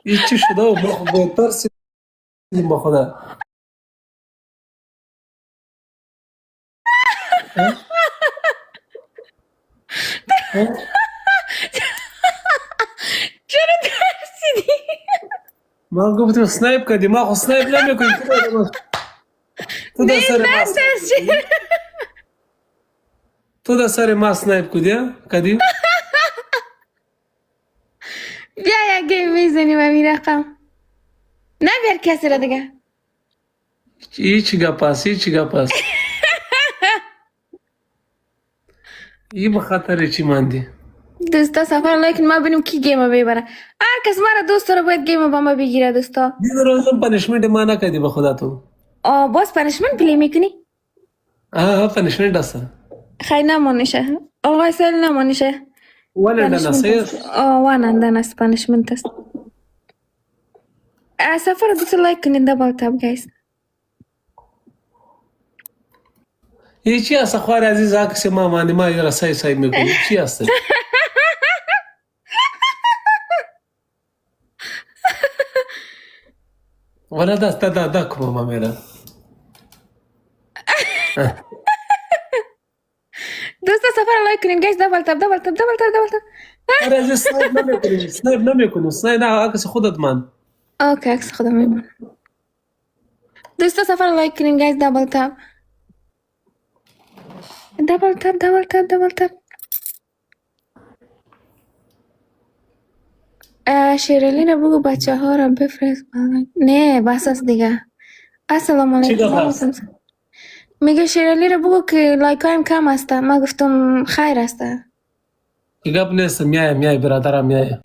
این چی شده و ما خود باید ترسیم با خدا. ها؟ ها؟ چرا ترسیدی؟ ما گفتیم سنایپ کردی، ما خود سنایپ نمیکنیم. تو در نه سر ما نترس. تو در سر ما سنایپ کردی؟ بیا یک گیم میزنیم همین رقم. نه بیار کسی را دیگه. هیچ گپ است، هیچ گپ است. این به خاطر چی ماندی؟ دوستا سفر لایک ما ببینیم کی گیم ببره. هر کس مرا دوست داره باید گیم با ما بگیره دوستا. دین روزم پنیشمنت ما نکردی به خدا تو. باز پنشمنت پلی میکنی؟ ها پنیشمنت است. خیلی نمانیشه. آقای سیل نمانیشه. ولندن است. پنشمنت است. وانندن است پنشمنت است. سفر دوست لایک کنید دبل تاب گایز. هیچی است خوار عزیز عکس ما مانی ما یه رسای سای میکنیم. چی است؟ ولی دست دا کم ما میره. دوستا سفر لایک کنید گایز دبل تاب دبل تاب دبل تاب دبل تاب. آره عزیز سنایپ نمیکنیم سنایپ نه عکس خودت من. اوکی عکس خودم میمون. دوستا سفر لایک کنید گایز دبل تاب. دبل تاب دبل تاب دبل تاب. شیرالی رو بگو بچه ها رو بفرست. نه بس است دیگه. السلام چی گپ علیکم. است؟ میگه شیرالی رو بگو که لایک هایم کم است. ما گفتم خیر است. گپ نیست میای برادرم میای.